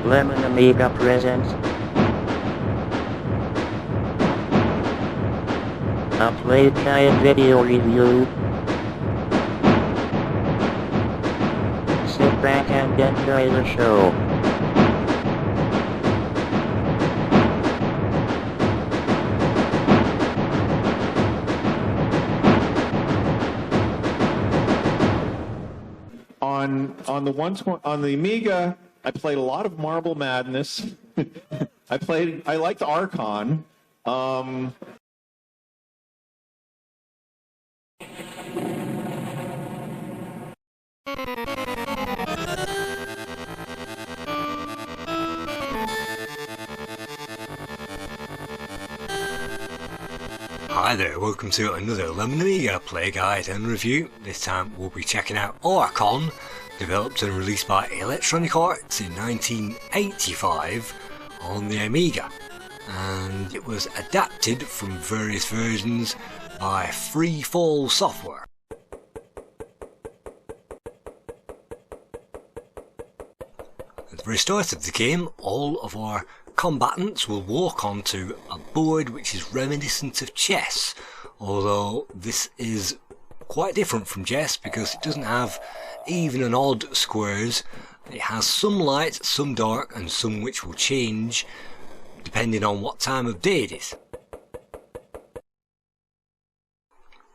Lemon Amiga presents a Playguide video review. Sit back and enjoy the show. On the Amiga, I played a lot of Marble Madness. I liked Archon. Hi there, welcome to another Lemon Amiga Play Guide and Review. This time we'll be checking out Archon, developed and released by Electronic Arts in 1985 on the Amiga, and it was adapted from various versions by Freefall Software. At the very start of the game, all of our combatants will walk onto a board which is reminiscent of chess, although this is quite different from chess because it doesn't have even and odd squares. It has some light, some dark, and some which will change depending on what time of day it is.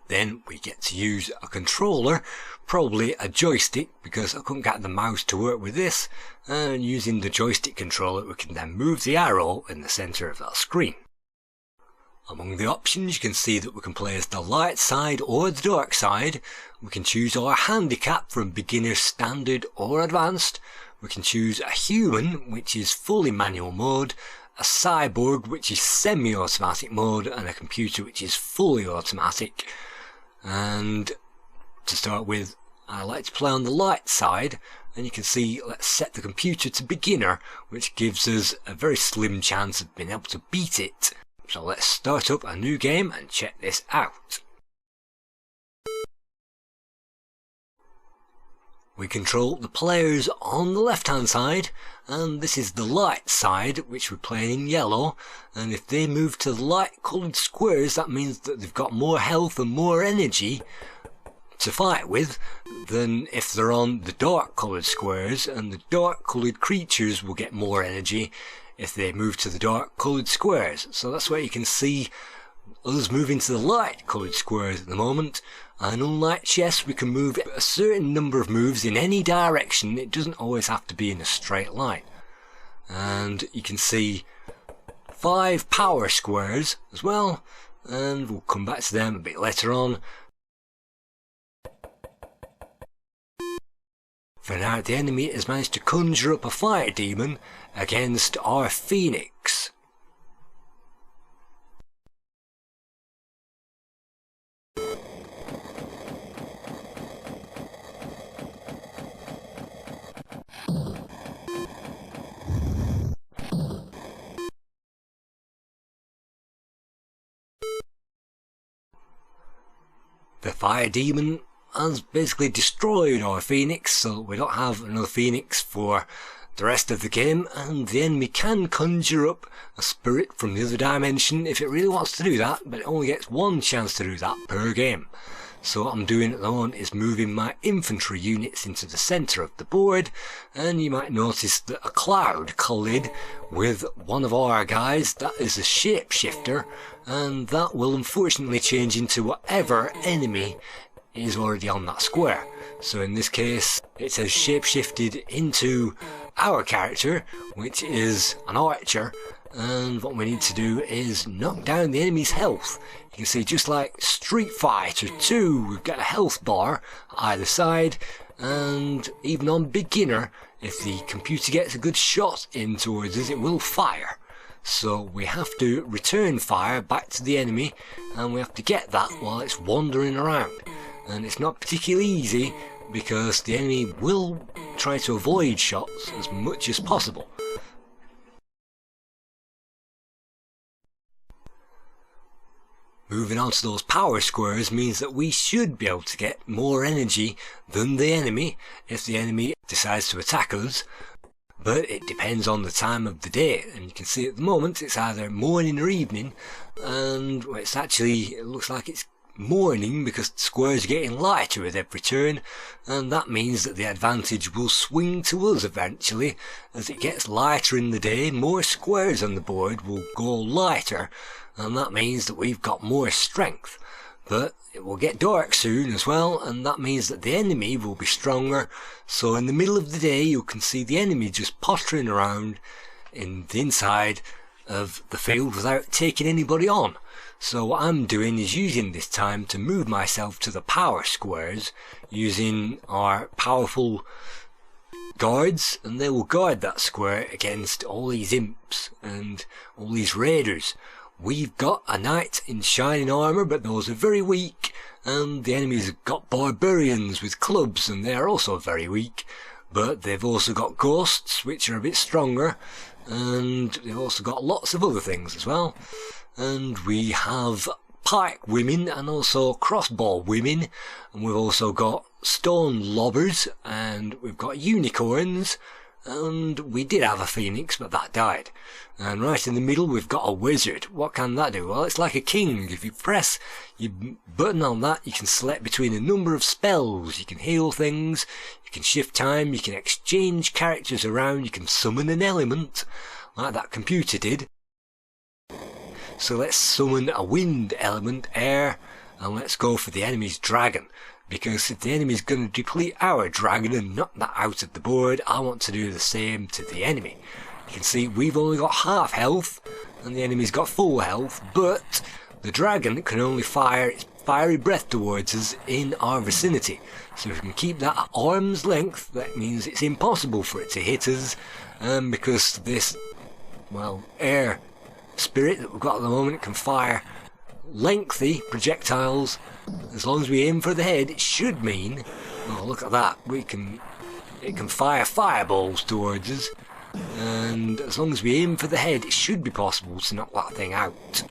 Then we get to use a controller, probably a joystick because I couldn't get the mouse to work with this, and using the joystick controller we can then move the arrow in the centre of that screen. Among the options you can see that we can play as the light side or the dark side. We can choose our handicap from beginner, standard or advanced. We can choose a human, which is fully manual mode, a cyborg, which is semi-automatic mode, and a computer, which is fully automatic. And to start with, I like to play on the light side, and you can see let's set the computer to beginner, which gives us a very slim chance of being able to beat it. So let's start up a new game and check this out. We control the players on the left hand side, and this is the light side which we're playing in yellow, and if they move to the light coloured squares that means that they've got more health and more energy to fight with than if they're on the dark coloured squares, and the dark coloured creatures will get more energy if they move to the dark coloured squares. So that's where you can see us moving to the light coloured squares at the moment, and unlike chess we can move a certain number of moves in any direction. It doesn't always have to be in a straight line. And you can see 5 power squares as well, and we'll come back to them a bit later on. For now, the enemy has managed to conjure up a fire demon against our phoenix. The fire demon has basically destroyed our phoenix, so we don't have another phoenix for the rest of the game, and the enemy can conjure up a spirit from the other dimension if it really wants to do that, but it only gets one chance to do that per game. So what I'm doing at the moment is moving my infantry units into the centre of the board, and you might notice that a cloud collided with one of our guys. That is a shapeshifter, and that will unfortunately change into whatever enemy is already on that square. So in this case it has shapeshifted into our character, which is an archer, and what we need to do is knock down the enemy's health. You can see, just like Street Fighter 2, we've got a health bar either side, and even on beginner, if the computer gets a good shot in towards us, it will fire. So we have to return fire back to the enemy, and we have to get that while it's wandering around. And it's not particularly easy because the enemy will try to avoid shots as much as possible. Moving on to those power squares means that we should be able to get more energy than the enemy if the enemy decides to attack us. but it depends on the time of the day, and you can see at the moment it's either morning or evening, and it looks like it's morning because the squares are getting lighter with every turn, and that means that the advantage will swing to us eventually. As it gets lighter in the day, more squares on the board will go lighter, and that means that we've got more strength. But it will get dark soon as well, and that means that the enemy will be stronger. So in the middle of the day you can see the enemy just pottering around in the inside of the field without taking anybody on. So what I'm doing is using this time to move myself to the power squares using our powerful guards, and they will guard that square against all these imps and all these raiders. We've got a knight in shining armour, but those are very weak, and the enemies have got barbarians with clubs, and they are also very weak, but they've also got ghosts, which are a bit stronger, and they've also got lots of other things as well. And we have pike women and also crossbow women, and we've also got stone lobbers, and we've got unicorns, and we did have a phoenix, but that died. And right in the middle we've got a wizard. What can that do? Well, it's like a king. If you press your button on that, you can select between a number of spells. You can heal things, you can shift time, you can exchange characters around, you can summon an element, like that computer did. So let's summon a wind element, air, and let's go for the enemy's dragon. Because if the enemy's going to deplete our dragon and knock that out of the board, I want to do the same to the enemy. You can see we've only got half health, and the enemy's got full health, but the dragon can only fire its fiery breath towards us in our vicinity. So if we can keep that at arm's length, that means it's impossible for it to hit us, because this, well, air spirit that we've got at the moment can fire lengthy projectiles. As long as we aim for the head, it should mean, oh look at that, it can fire fireballs towards us, and as long as we aim for the head, it should be possible to knock that thing out.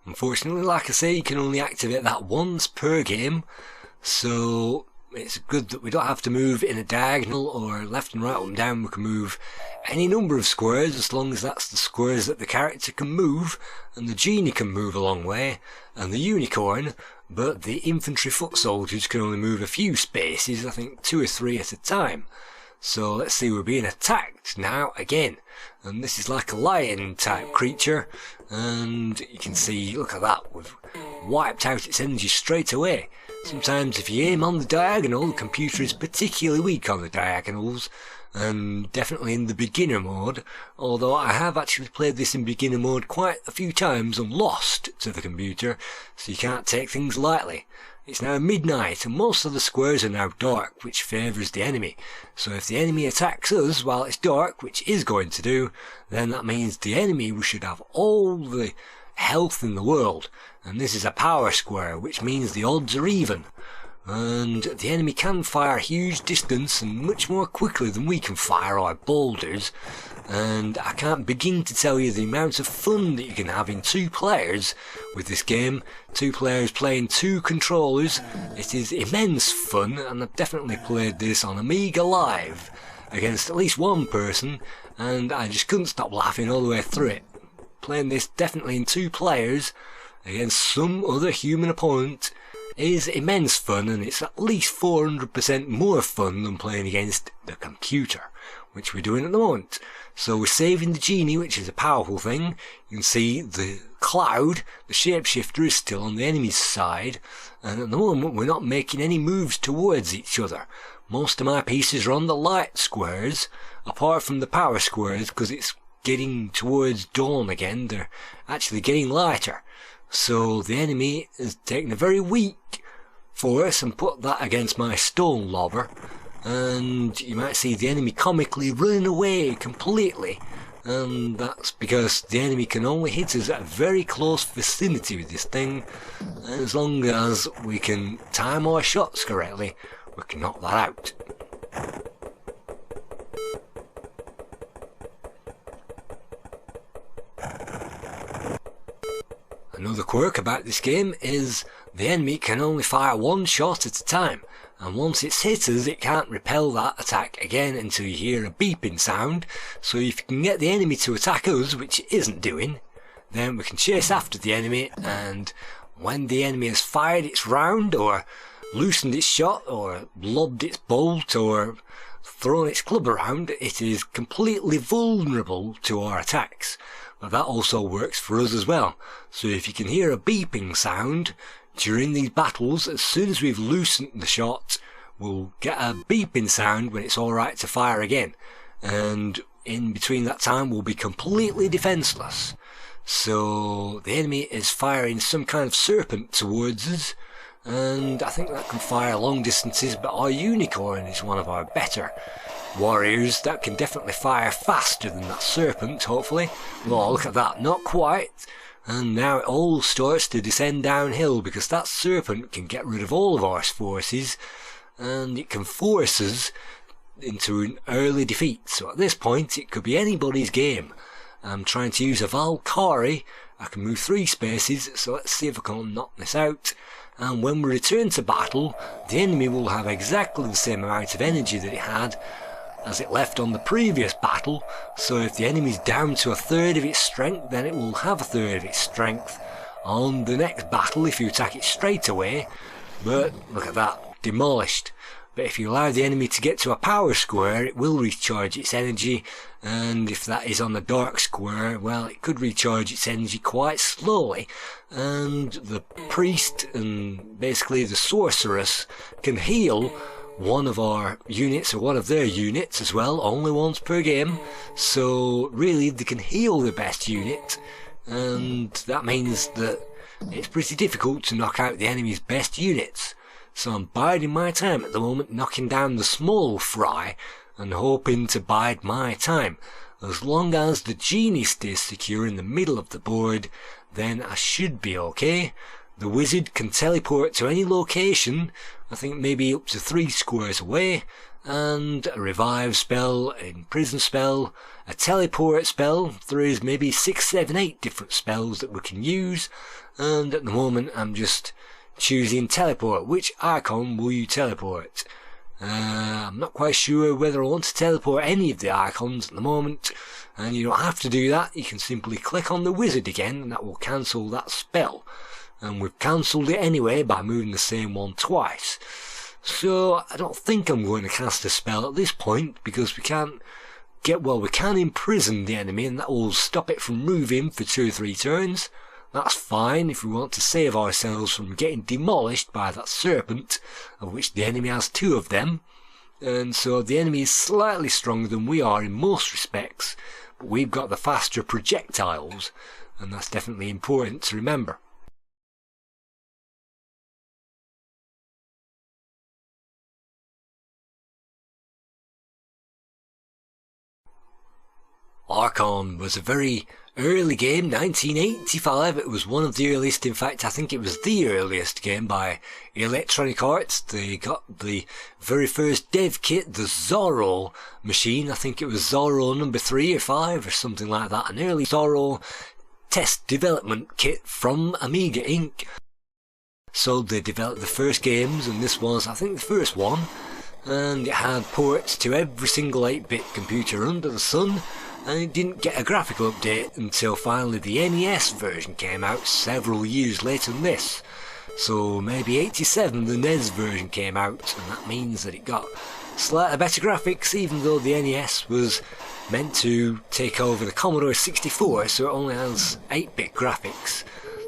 Unfortunately, like I say, you can only activate that once per game, so it's good that we don't have to move in a diagonal or left and right, up and down. We can move any number of squares as long as that's the squares that the character can move, and the genie can move a long way, and the unicorn, but the infantry foot soldiers can only move a few spaces, I think 2 or 3 at a time. So let's see, we're being attacked now again, and this is like a lion type creature, and you can see, look at that, we've wiped out its energy straight away. Sometimes if you aim on the diagonal, the computer is particularly weak on the diagonals, and definitely in the beginner mode, although I have actually played this in beginner mode quite a few times and lost to the computer, so you can't take things lightly. It's now midnight and most of the squares are now dark, which favours the enemy. So if the enemy attacks us while it's dark, which is going to do, then that means the enemy should have all the health in the world. And this is a power square, which means the odds are even. And the enemy can fire huge distance and much more quickly than we can fire our boulders. And I can't begin to tell you the amount of fun that you can have in 2 players with this game. 2 players playing 2 controllers. It is immense fun, and I've definitely played this on AmigaLive against at least one person, and I just couldn't stop laughing all the way through it. Playing this definitely in 2 players against some other human opponent is immense fun, and it's at least 400% more fun than playing against the computer, which we're doing at the moment. So we're saving the genie, which is a powerful thing. You can see the cloud, the shapeshifter, is still on the enemy's side, and at the moment we're not making any moves towards each other. Most of my pieces are on the light squares, apart from the power squares, because it's getting towards dawn again. They're actually getting lighter. So the enemy has taken a very weak force and put that against my stone lobber, and you might see the enemy comically running away completely, and that's because the enemy can only hit us at a very close vicinity with this thing. And as long as we can time our shots correctly, we can knock that out. Another quirk about this game is the enemy can only fire one shot at a time, and once it's hit us it can't repel that attack again until you hear a beeping sound. So if you can get the enemy to attack us, which it isn't doing, then we can chase after the enemy, and when the enemy has fired its round or loosened its shot or lobbed its bolt or thrown its club around, it is completely vulnerable to our attacks. But that also works for us as well. So if you can hear a beeping sound during these battles, as soon as we've loosened the shot, we'll get a beeping sound when it's alright to fire again. And in between that time we'll be completely defenceless. So the enemy is firing some kind of serpent towards us, and I think that can fire long distances, but our unicorn is one of our better warriors that can definitely fire faster than that serpent, hopefully. Oh, look at that, not quite. And now it all starts to descend downhill, because that serpent can get rid of all of our forces, and it can force us into an early defeat. So at this point it could be anybody's game. I'm trying to use a Valkyrie. I can move 3 spaces, so let's see if I can knock this out. And when we return to battle, the enemy will have exactly the same amount of energy that it had as it left on the previous battle. So if the enemy's down to 1/3 of its strength, then it will have 1/3 of its strength on the next battle if you attack it straight away. But look at that, demolished. But if you allow the enemy to get to a power square, it will recharge its energy, and if that is on the dark square, well, it could recharge its energy quite slowly, and the priest and basically the sorceress can heal one of our units or one of their units as well, only once per game. So really they can heal the best unit, and that means that it's pretty difficult to knock out the enemy's best units. So I'm biding my time at the moment, knocking down the small fry and hoping to bide my time. As long as the genie stays secure in the middle of the board, then I should be okay. The wizard can teleport to any location, I think maybe up to 3 squares away, and a revive spell, a imprison spell, a teleport spell. There is maybe 6, 7, 8 different spells that we can use, and at the moment I'm just choosing teleport. Which icon will you teleport? I'm not quite sure whether I want to teleport any of the icons at the moment, and you don't have to do that. You can simply click on the wizard again and that will cancel that spell, and we've cancelled it anyway by moving the same one twice. So I don't think I'm going to cast a spell at this point, because we can imprison the enemy and that will stop it from moving for 2 or 3 turns. That's fine if we want to save ourselves from getting demolished by that serpent, of which the enemy has 2 of them. And so the enemy is slightly stronger than we are in most respects, but we've got the faster projectiles, and that's definitely important to remember. Archon was a very early game, 1985. It was one of the earliest, in fact I think it was the earliest game by Electronic Arts. They got the very first dev kit, the Zorro machine. I think it was Zorro number 3 or 5 or something like that, an early Zorro test development kit from Amiga Inc. So they developed the first games, and this was I think the first one, and it had ports to every single 8-bit computer under the sun. And it didn't get a graphical update until finally the NES version came out several years later than this. So maybe 87 the NES version came out, and that means that it got slightly better graphics, even though the NES was meant to take over the Commodore 64, so it only has 8-bit graphics.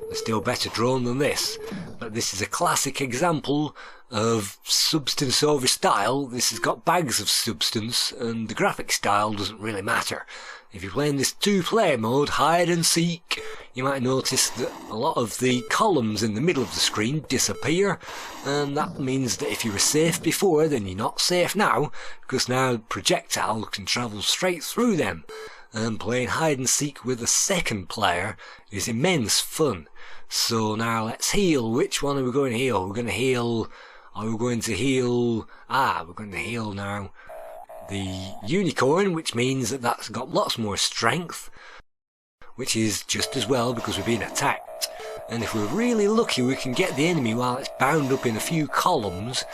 They're still better drawn than this, but this is a classic example of substance over style. This has got bags of substance, and the graphic style doesn't really matter. If you're playing this 2-player mode, hide and seek, you might notice that a lot of the columns in the middle of the screen disappear, and that means that if you were safe before, then you're not safe now, because now projectile can travel straight through them. And playing hide and seek with a second player is immense fun. So now let's heal. Which one are we going to heal? We're going to heal now the unicorn, which means that that's got lots more strength, which is just as well because we're being attacked. and if we're really lucky we can get the enemy while it's bound up in a few columns,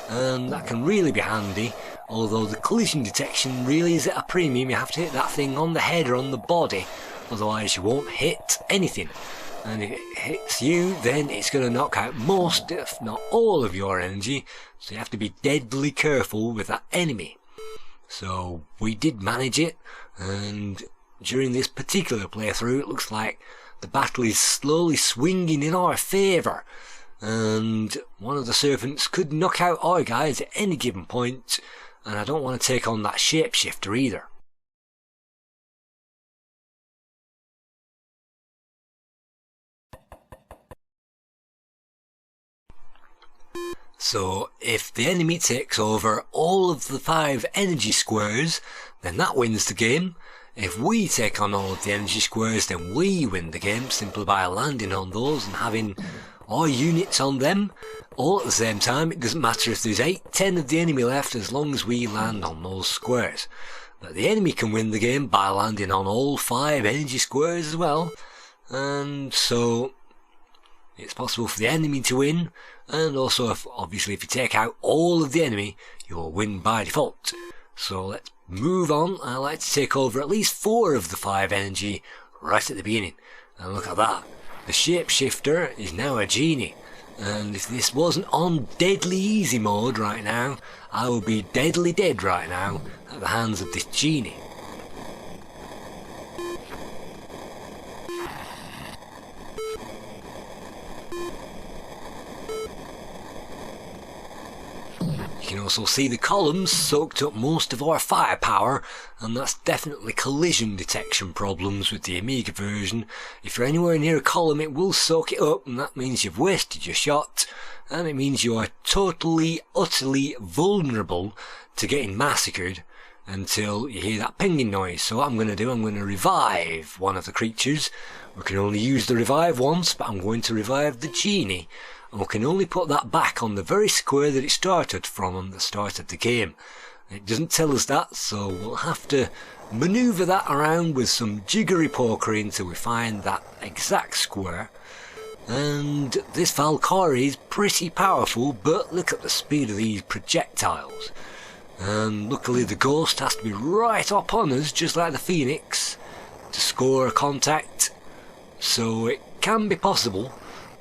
and that can really be handy. Although the collision detection really is at a premium. You have to hit that thing on the head or on the body, otherwise you won't hit anything. And if it hits you, then it's going to knock out most, if not all, of your energy, so you have to be deadly careful with that enemy. So we did manage it, and during this particular playthrough it looks like the battle is slowly swinging in our favour, and one of the servants could knock out our guys at any given point, and I don't want to take on that shapeshifter either. So if the enemy takes over all of the 5 energy squares, then that wins the game. If we take on all of the energy squares, then we win the game simply by landing on those and having our units on them all at the same time. It doesn't matter if there's 8, 10 of the enemy left, as long as we land on those squares. But the enemy can win the game by landing on all 5 energy squares as well, and so it's possible for the enemy to win, and also obviously if you take out all of the enemy, you'll win by default. So let's move on. I like to take over at least 4 of the 5 energy right at the beginning. And look at that. The shapeshifter is now a genie. And if this wasn't on deadly easy mode right now, I would be deadly dead right now at the hands of this genie. You can also see the columns soaked up most of our firepower, and that's definitely collision detection problems with the Amiga version. If you're anywhere near a column it will soak it up, and that means you've wasted your shot, and it means you are totally, utterly vulnerable to getting massacred until you hear that pinging noise. So what I'm going to do, I'm going to revive one of the creatures. We can only use the revive once, but I'm going to revive the genie. And we can only put that back on the very square that it started from on the start of the game. It doesn't tell us that, so we'll have to manoeuvre that around with some jiggery pokery until we find that exact square. And this Valkyrie is pretty powerful, but look at the speed of these projectiles. And luckily the ghost has to be right up on us, just like the Phoenix, to score a contact. So it can be possible,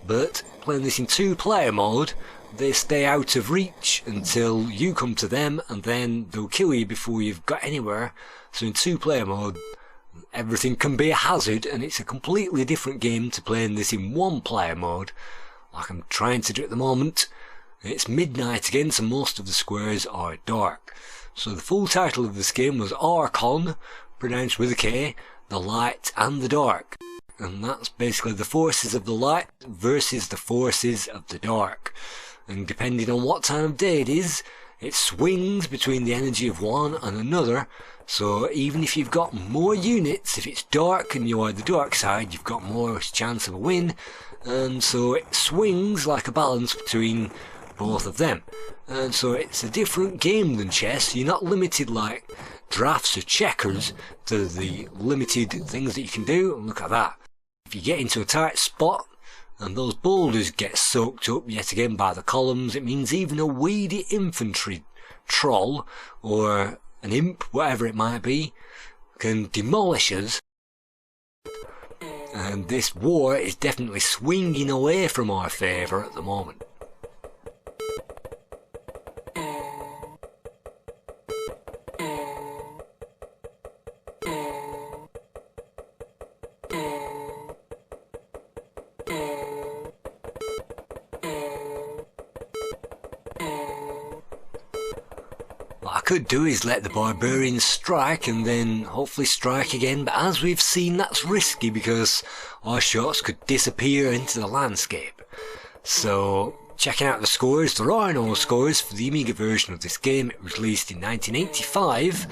but playing this in 2-player mode, they stay out of reach until you come to them, and then they'll kill you before you've got anywhere. So in 2-player mode, everything can be a hazard, and it's a completely different game to playing this in 1-player mode, like I'm trying to do at the moment. It's midnight again, so most of the squares are dark. So the full title of this game was Archon, pronounced with a K, the light and the dark. And that's basically the forces of the light versus the forces of the dark. And depending on what time of day it is, it swings between the energy of one and another. So even if you've got more units, if it's dark and you are the dark side, you've got more chance of a win. And so it swings like a balance between both of them. And so it's a different game than chess. You're not limited like drafts or checkers to the limited things that you can do. And look at that. If you get into a tight spot and those boulders get soaked up yet again by the columns, it means even a weedy infantry troll or an imp, whatever it might be, can demolish us. And this war is definitely swinging away from our favour at the moment. What I could do is let the barbarians strike and then hopefully strike again, but as we've seen, that's risky because our shots could disappear into the landscape. So checking out the scores, there are no scores for the Amiga version of this game. It was released in 1985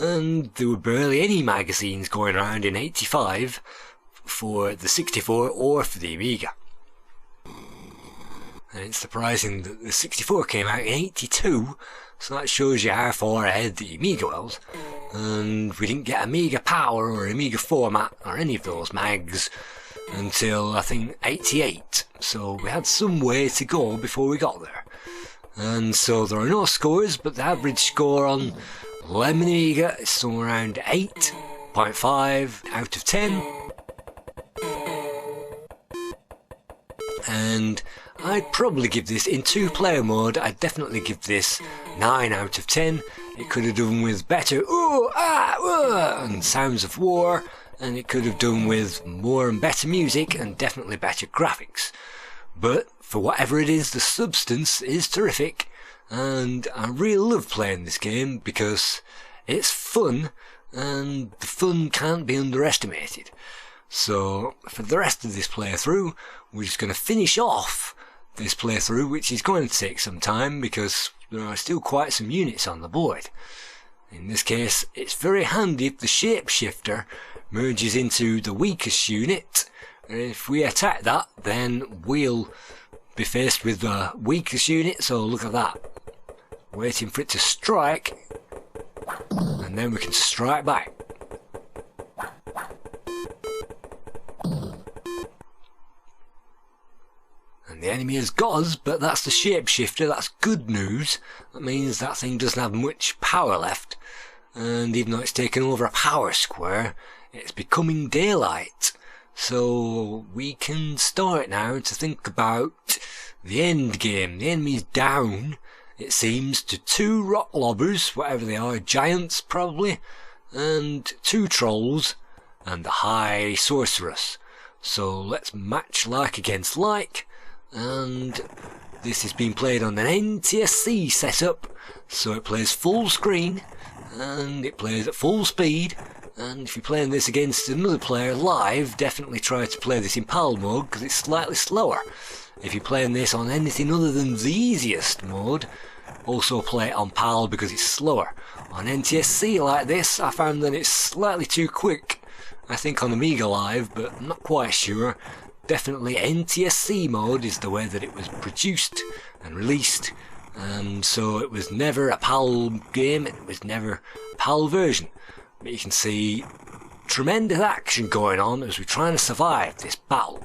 and there were barely any magazines going around in 85 for the 64 or for the Amiga. And it's surprising that the 64 came out in 82, so that shows you how far ahead the Amiga was. And we didn't get Amiga Power or Amiga Format or any of those mags until I think 88, so we had some way to go before we got there. And so there are no scores, but the average score on Lemon Amiga is somewhere around 8.5 out of 10. And I'd probably give this, in 2-player mode, I'd definitely give this 9 out of 10. It could have done with better ooh, ah, and sounds of war, and it could have done with more and better music and definitely better graphics. But for whatever it is, the substance is terrific, and I really love playing this game because it's fun, and the fun can't be underestimated. So for the rest of this playthrough, we're just going to finish off this playthrough, which is going to take some time because there are still quite some units on the board. In this case, it's very handy if the shapeshifter merges into the weakest unit. If we attack that, then we'll be faced with the weakest unit, so look at that. Waiting for it to strike, and then we can strike back. And the enemy has got us, but that's the shapeshifter, that's good news. That means that thing doesn't have much power left, and even though it's taken over a power square, it's becoming daylight. So we can start now to think about the end game. The enemy's down, it seems, to 2 rock lobbers, whatever they are, giants probably, and 2 trolls, and the high sorceress. So let's match like against like, and this is being played on an NTSC setup, so it plays full screen, and it plays at full speed. And if you're playing this against another player live, definitely try to play this in PAL mode because it's slightly slower. If you're playing this on anything other than the easiest mode, also play it on PAL because it's slower. On NTSC like this, I found that it's slightly too quick. I think on AmigaLive, but I'm not quite sure. Definitely NTSC mode is the way that it was produced and released, and so it was never a PAL game, it was never a PAL version. But you can see tremendous action going on as we're trying to survive this battle.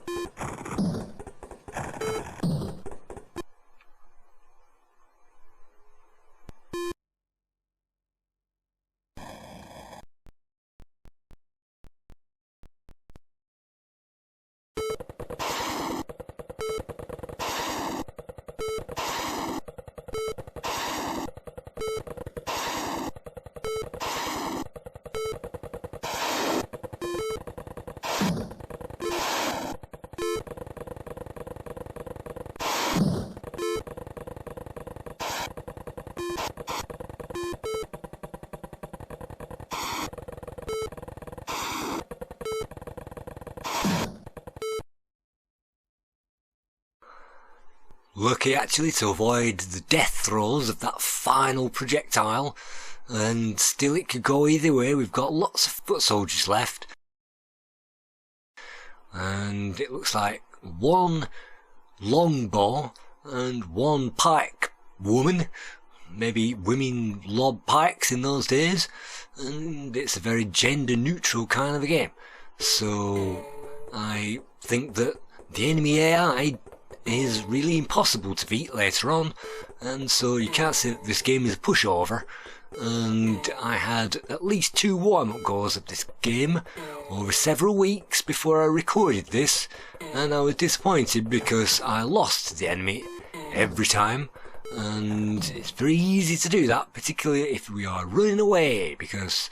Lucky actually to avoid the death throes of that final projectile, and still it could go either way. We've got lots of foot soldiers left, and it looks like 1 longbow and 1 pike woman. Maybe women lobbed pikes in those days, and it's a very gender neutral kind of a game. So I think that the enemy AI is really impossible to beat later on, and so you can't say that this game is a pushover. And I had at least 2 warm-up goes of this game over several weeks before I recorded this, and I was disappointed because I lost to the enemy every time, and it's very easy to do that, particularly if we are running away, because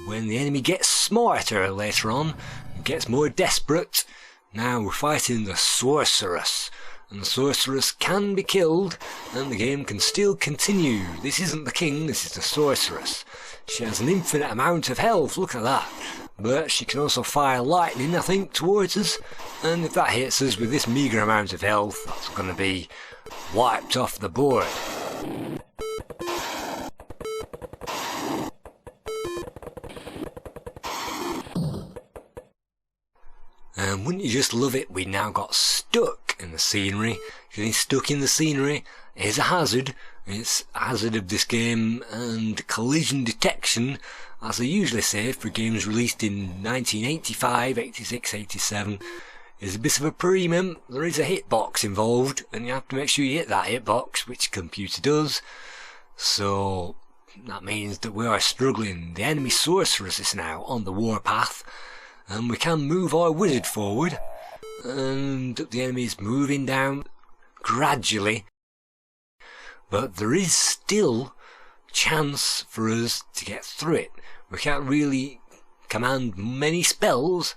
when the enemy gets smarter later on, gets more desperate. Now we're fighting the sorceress, and the sorceress can be killed, and the game can still continue. This isn't the king, this is the sorceress. She has an infinite amount of health, look at that. But she can also fire lightning, I think, towards us, and if that hits us with this meagre amount of health, that's going to be wiped off the board. And wouldn't you just love it, we now got stuck in the scenery. Getting stuck in the scenery is a hazard, It's hazard of this game and collision detection, as I usually say for games released in 1985, 86, 87, is a bit of a premium. There is a hitbox involved, and you have to make sure you hit that hitbox, which the computer does. So that means that we are struggling. The enemy sorceress is now on the warpath, and we can move our wizard forward, and the enemy is moving down gradually. But there is still chance for us to get through it. We can't really command many spells,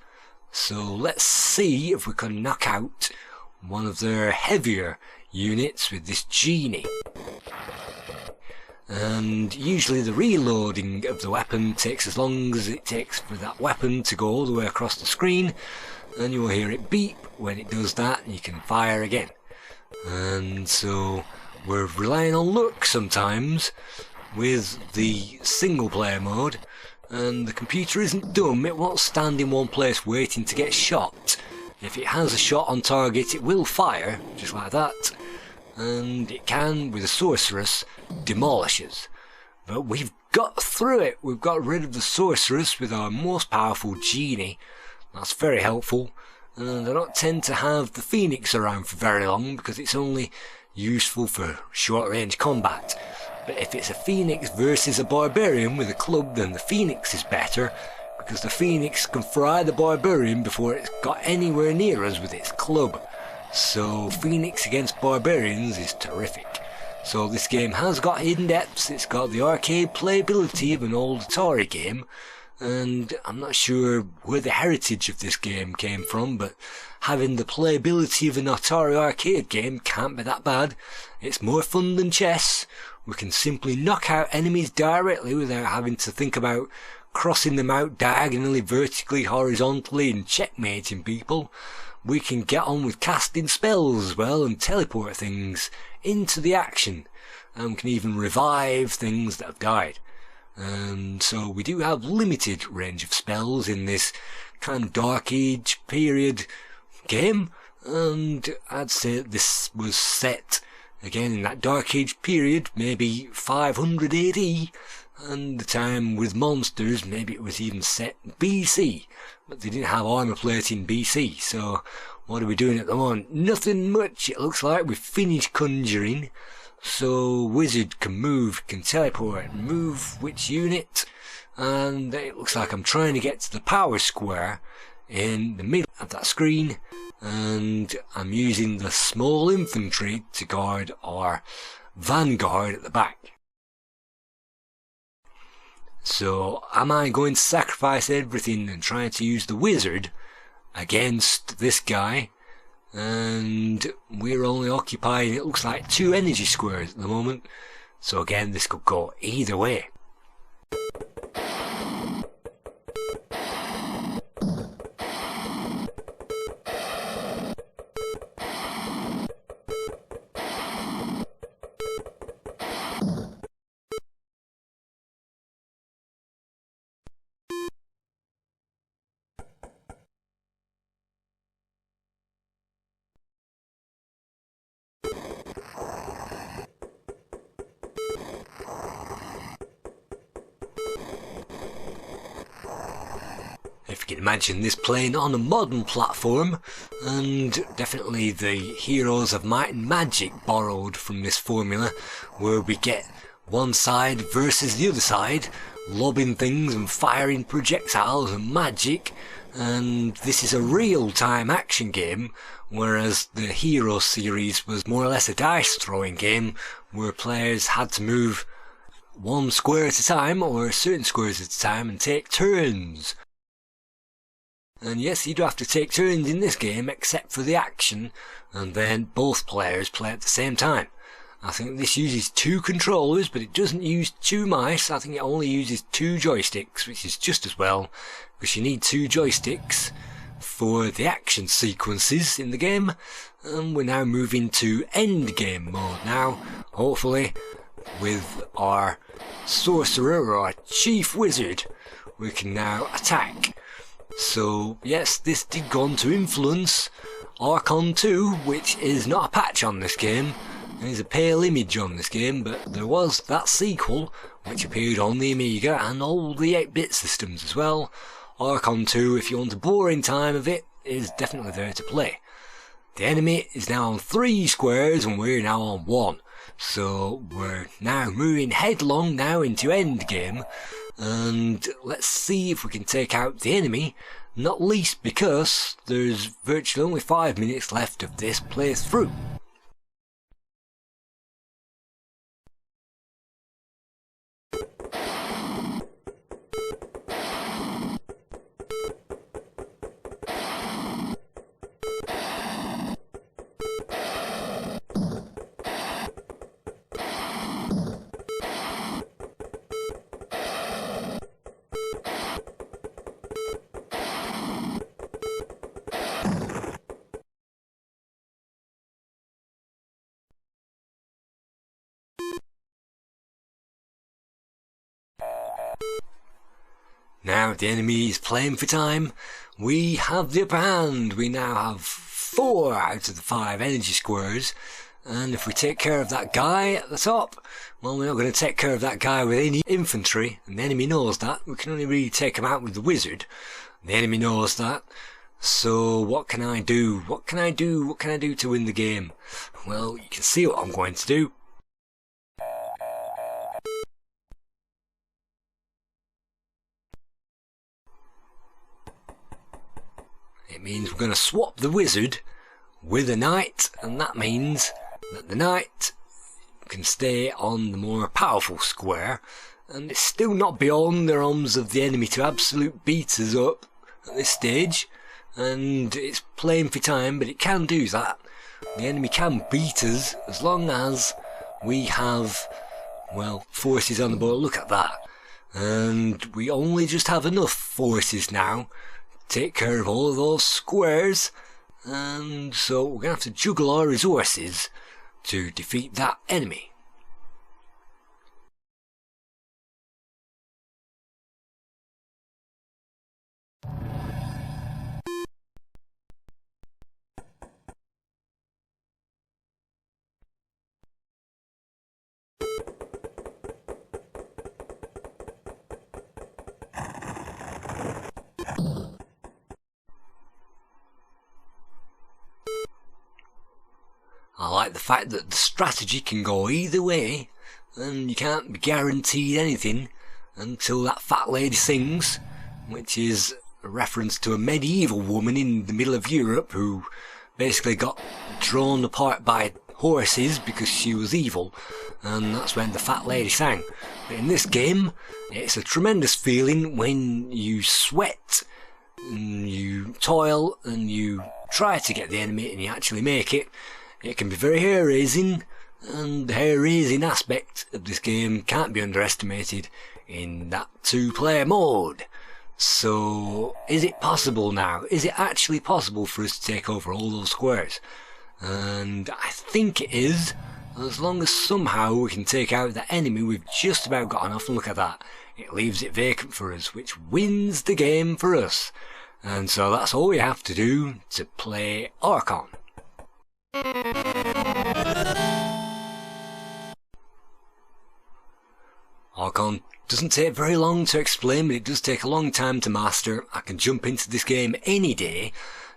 so let's see if we can knock out one of their heavier units with this genie. And usually the reloading of the weapon takes as long as it takes for that weapon to go all the way across the screen, and you will hear it beep when it does that, and you can fire again. And so we're relying on luck sometimes with the single player mode, and the computer isn't dumb. It won't stand in one place waiting to get shot. If it has a shot on target, it will fire, just like that, and it can, with a sorceress, demolishes. But we've got through it. We've got rid of the sorceress with our most powerful genie. That's very helpful, and I don't tend to have the Phoenix around for very long because it's only useful for short range combat. But if it's a Phoenix versus a barbarian with a club, then the Phoenix is better, because the Phoenix can fry the barbarian before it's got anywhere near us with its club. So Phoenix against barbarians is terrific. So this game has got hidden depths. It's got the arcade playability of an old Atari game, and I'm not sure where the heritage of this game came from, but having the playability of an Atari arcade game can't be that bad. It's more fun than chess. We can simply knock out enemies directly without having to think about crossing them out diagonally, vertically, horizontally and checkmating people. We can get on with casting spells as well and teleport things into the action, and we can even revive things that have died. And so we do have limited range of spells in this kind of Dark Age period game, and I'd say this was set again in that Dark Age period, maybe 500 AD, and the time with monsters, maybe it was even set BC, but they didn't have armor plate in BC. So what are we doing at the moment? Nothing much. It looks like we've finished conjuring. So wizard can move, can teleport, move which unit, and it looks like I'm trying to get to the power square in the middle of that screen, and I'm using the small infantry to guard our vanguard at the back. So am I going to sacrifice everything and try to use the wizard against this guy? And we're only occupying, it looks like, 2 energy squares at the moment, so again this could go either way. If you can imagine this playing on a modern platform, and definitely the Heroes of Might and Magic borrowed from this formula, where we get one side versus the other side, lobbing things and firing projectiles and magic, and this is a real-time action game, whereas the Hero series was more or less a dice-throwing game, where players had to move one square at a time, or certain squares at a time, and take turns. And yes, you do have to take turns in this game, except for the action, and then both players play at the same time. I think this uses 2 controllers, but it doesn't use 2 mice. I think it only uses 2 joysticks, which is just as well, because you need 2 joysticks for the action sequences in the game. And we're now moving to end game mode now, hopefully, with our sorcerer or our chief wizard. We can now attack. So yes, this did go on to influence Archon 2, which is not a patch on this game, There's a pale image on this game, but there was that sequel, which appeared on the Amiga and all the 8-bit systems as well. Archon 2, if you want a boring time of it, is definitely there to play. The enemy is now on 3 squares and we're now on 1. So we're now moving headlong now into endgame, and let's see if we can take out the enemy, not least because there's virtually only 5 minutes left of this playthrough. Now the enemy is playing for time. We have the upper hand. We now have 4 out of the 5 energy squares. And if we take care of that guy at the top, well, we're not going to take care of that guy with any infantry. And the enemy knows that. We can only really take him out with the wizard. The enemy knows that. So what can I do? What can I do? What can I do to win the game? Well, you can see what I'm going to do. It means we're going to swap the wizard with a knight, and that means that the knight can stay on the more powerful square, and it's still not beyond the realms of the enemy to absolute beat us up at this stage, and it's playing for time, but it can do that. The enemy can beat us as long as we have, well, forces on the board. Look at that. And we only just have enough forces now take care of all of those squares, and so we're going to have to juggle our resources to defeat that enemy. I like the fact that the strategy can go either way, and you can't be guaranteed anything until that fat lady sings, which is a reference to a medieval woman in the middle of Europe who basically got drawn apart by horses because she was evil, and that's when the fat lady sang. But in this game, it's a tremendous feeling when you sweat, and you toil, and you try to get the enemy and you actually make it. It can be very hair-raising, and the hair-raising aspect of this game can't be underestimated in that 2-player mode. So, is it possible now? Is it actually possible for us to take over all those squares? And I think it is, as long as somehow we can take out the enemy. We've just about got enough, and look at that. It leaves it vacant for us, which wins the game for us. And so that's all we have to do to play Archon. Archon doesn't take very long to explain, but it does take a long time to master. I can jump into this game any day,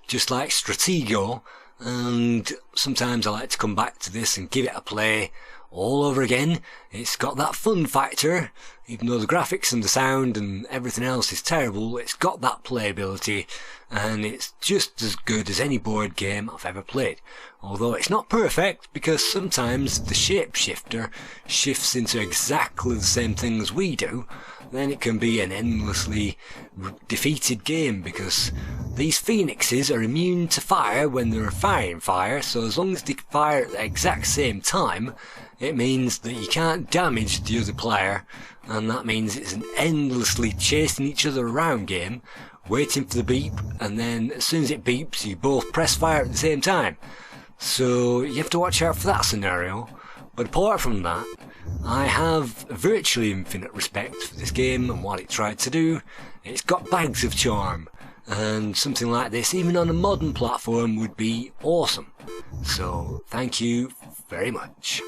just like Stratego, and sometimes I like to come back to this and give it a play all over again. It's got that fun factor, even though the graphics and the sound and everything else is terrible. It's got that playability, and it's just as good as any board game I've ever played. Although it's not perfect, because sometimes the shapeshifter shifts into exactly the same thing as we do. Then it can be an endlessly defeated game, because these phoenixes are immune to fire when they're firing fire, so as long as they fire at the exact same time, it means that you can't damage the other player, and that means it's an endlessly chasing each other around game, waiting for the beep, and then as soon as it beeps you both press fire at the same time. So you have to watch out for that scenario. But apart from that, I have virtually infinite respect for this game and what it tried to do. It's got bags of charm, and something like this, even on a modern platform, would be awesome. So thank you very much.